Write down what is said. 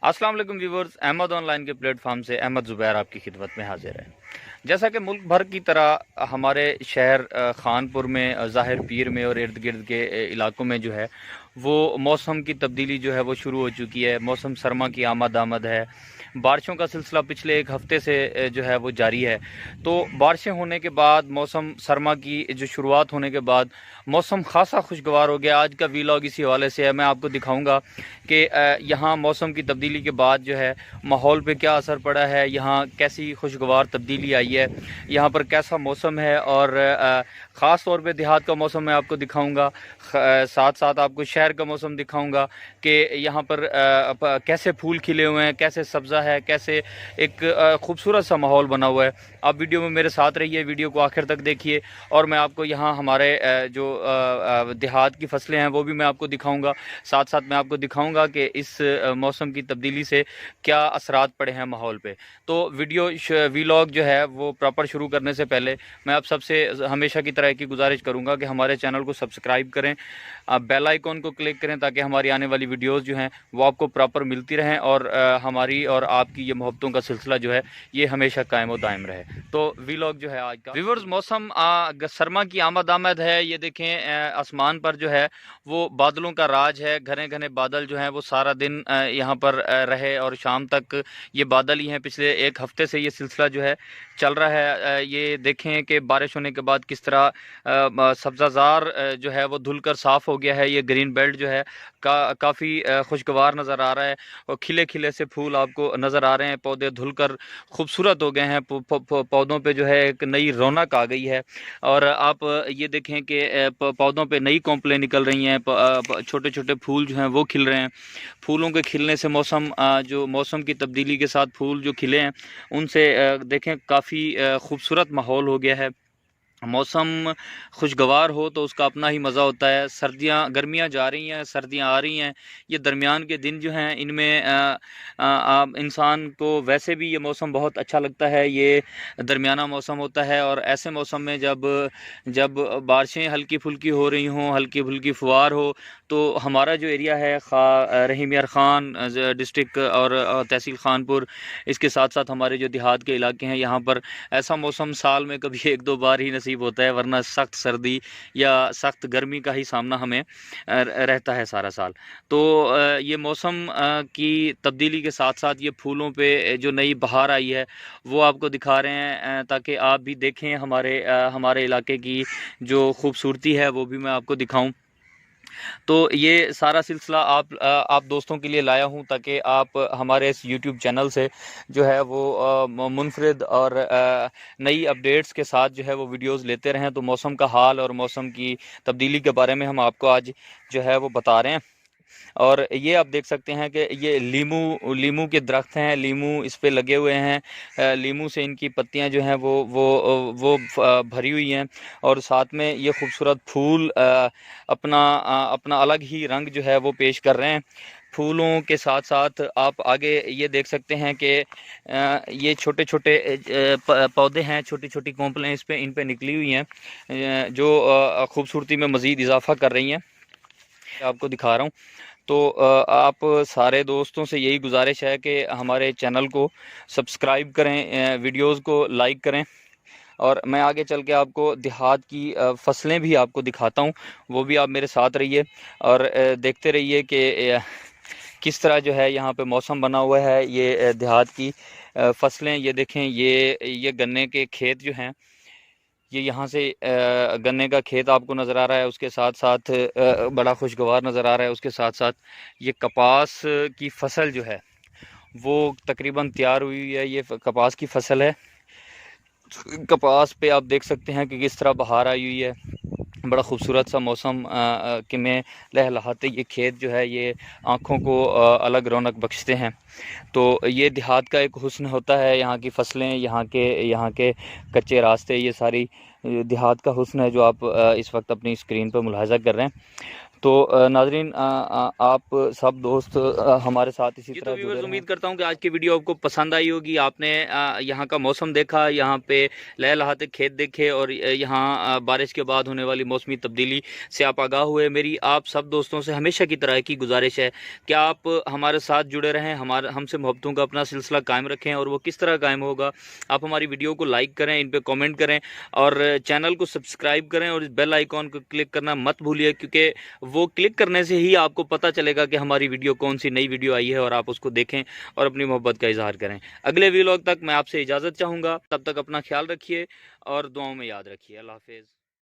अस्सलाम वालेकुम viewers, Ahmad online के प्लेटफॉर्म से अहमद ज़ुबैर आपकी खिदमत में हाजिर है। जैसा कि मुल्क भर की तरह हमारे शहर खानपुर में, ज़ाहिर पीर में और इर्द गिर्द के इलाकों में जो है वो मौसम की तब्दीली जो है वो शुरू हो चुकी है। मौसम सरमा की आमद है। बारिशों का सिलसिला पिछले एक हफ़्ते से जो है वो जारी है। तो बारिशें होने के बाद, मौसम सरमा की जो शुरुआत होने के बाद मौसम खासा खुशगवार हो गया। आज का वीलॉग इसी हवाले से है। मैं आपको दिखाऊंगा कि यहाँ मौसम की तब्दीली के बाद जो है माहौल पे क्या असर पड़ा है, यहाँ कैसी खुशगवार तब्दीली आई है, यहाँ पर कैसा मौसम है। और ख़ास तौर पे देहात का मौसम मैं आपको दिखाऊंगा, साथ साथ आपको शहर का मौसम दिखाऊंगा कि यहाँ पर कैसे फूल खिले हुए हैं, कैसे सब्ज़ा है, कैसे एक खूबसूरत सा माहौल बना हुआ है। आप वीडियो में मेरे साथ रहिए, वीडियो को आखिर तक देखिए और मैं आपको यहाँ हमारे जो देहात की फसलें हैं वो भी मैं आपको दिखाऊंगा। साथ साथ मैं आपको दिखाऊंगा कि इस मौसम की तब्दीली से क्या असरात पड़े हैं माहौल पे। तो वीलॉग जो है वो प्रॉपर शुरू करने से पहले मैं आप सबसे हमेशा की तरह की गुजारिश करूंगा कि हमारे चैनल को सब्सक्राइब करें, बेल आइकॉन को क्लिक करें ताकि हमारी आने वाली वीडियोस जो हैं वो आपको प्रॉपर मिलती रहें और हमारी और आपकी ये मोहब्बतों का सिलसिला जो है ये हमेशा कायम व दायम रहे। तो वीलॉग जो है आज का व्यूवर्स, मौसम सरमा की आमद है। ये देखें, आसमान पर जो है वो बादलों का राज है। घने घने बादल जो हैं वो सारा दिन यहाँ पर रहे और शाम तक ये बादल ही हैं। पिछले एक हफ्ते से ये सिलसिला जो है चल रहा है। ये देखें कि बारिश होने के बाद किस तरह सब्ज़ाज़ार जो है वो धुलकर साफ़ हो गया है। ये ग्रीन बेल्ट जो है काफ़ी खुशगवार नज़र आ रहा है और खिले खिले से फूल आपको नज़र आ रहे हैं। पौधे धुलकर खूबसूरत हो गए हैं। पौधों पे जो है एक नई रौनक आ गई है। और आप ये देखें कि पौधों पे नई कॉम्पलें निकल रही हैं। छोटे छोटे फूल जो हैं वो खिल रहे हैं। फूलों के खिलने से जो मौसम की तब्दीली के साथ फूल जो खिले हैं उनसे देखें काफ़ी खूबसूरत माहौल हो गया है। मौसम खुशगवार हो तो उसका अपना ही मज़ा होता है। गर्मियाँ जा रही हैं, सर्दियाँ आ रही हैं। ये दरमियान के दिन जो हैं इनमें इंसान को वैसे भी ये मौसम बहुत अच्छा लगता है। ये दरमियाना मौसम होता है और ऐसे मौसम में जब जब बारिशें हल्की फुल्की हो रही हों, हल्की फुल्की फुहार हो, तो हमारा जो एरिया है रहीम यार ख़ान डिस्ट्रिक्ट और तहसील खानपुर, इसके साथ साथ हमारे जो देहात के इलाके हैं यहाँ पर ऐसा मौसम साल में कभी एक दो बार ही नसीब होता है, वरना सख्त सर्दी या सख्त गर्मी का ही सामना हमें रहता है सारा साल। तो ये मौसम की तब्दीली के साथ साथ ये फूलों पे जो नई बहार आई है वो आपको दिखा रहे हैं ताकि आप भी देखें हमारे इलाके की जो खूबसूरती है वो भी मैं आपको दिखाऊं। तो ये सारा सिलसिला आप दोस्तों के लिए लाया हूँ ताकि आप हमारे इस यूट्यूब चैनल से जो है वो मुनफरिद और नई अपडेट्स के साथ जो है वो वीडियोस लेते रहें। तो मौसम का हाल और मौसम की तब्दीली के बारे में हम आपको आज जो है वो बता रहे हैं। और ये आप देख सकते हैं कि ये लीमू लीमू के दरख्त हैं, लीमू इस पे लगे हुए हैं। लीमू से इनकी पत्तियां जो हैं वो भरी हुई हैं और साथ में ये खूबसूरत फूल अपना अलग ही रंग जो है वो पेश कर रहे हैं। फूलों के साथ साथ आप आगे ये देख सकते हैं कि ये छोटे छोटे पौधे हैं, छोटी छोटी कॉम्पलें इन पे निकली हुई हैं जो खूबसूरती में मज़ीद इजाफा कर रही हैं। आपको दिखा रहा हूँ। तो आप सारे दोस्तों से यही गुजारिश है कि हमारे चैनल को सब्सक्राइब करें, वीडियोस को लाइक करें। और मैं आगे चल के आपको देहात की फसलें भी आपको दिखाता हूँ, वो भी आप मेरे साथ रहिए और देखते रहिए कि किस तरह जो है यहाँ पे मौसम बना हुआ है। ये देहात की फसलें, ये देखें, ये गन्ने के खेत जो हैं, ये यहाँ से गन्ने का खेत आपको नज़र आ रहा है। उसके साथ साथ बड़ा खुशगवार नज़र आ रहा है। उसके साथ साथ ये कपास की फसल जो है वो तकरीबन तैयार हुई है। ये कपास की फसल है। कपास पे आप देख सकते हैं कि किस तरह बहार आई हुई है। बड़ा खूबसूरत सा मौसम के में लहलहाते ये खेत जो है ये आँखों को अलग रौनक बख्शते हैं। तो ये देहात का एक हुस्न होता है। यहाँ की फसलें, यहाँ के कच्चे रास्ते, ये सारी देहात का हुस्न है जो आप इस वक्त अपनी स्क्रीन पर मुलाहिज़ा कर रहे हैं। तो नाजरीन, आप सब दोस्त हमारे साथ इसी तरह जुड़े रहें। उम्मीद करता हूँ कि आज की वीडियो आपको पसंद आई होगी। आपने यहाँ का मौसम देखा, यहाँ पे लहलहाते खेत देखे और यहाँ बारिश के बाद होने वाली मौसमी तब्दीली से आप आगाह हुए। मेरी आप सब दोस्तों से हमेशा की तरह की गुजारिश है कि आप हमारे साथ जुड़े रहें, हमसे मोहब्बतों का अपना सिलसिला कायम रखें। और वो किस तरह कायम होगा, आप हमारी वीडियो को लाइक करें, इन पर कॉमेंट करें और चैनल को सब्सक्राइब करें और इस बेल आइकॉन को क्लिक करना मत भूलिए, क्योंकि वो क्लिक करने से ही आपको पता चलेगा कि हमारी वीडियो कौन सी नई वीडियो आई है और आप उसको देखें और अपनी मोहब्बत का इजहार करें। अगले व्लॉग तक मैं आपसे इजाज़त चाहूँगा, तब तक अपना ख्याल रखिए और दुआओं में याद रखिए। अल्लाह हाफिज़।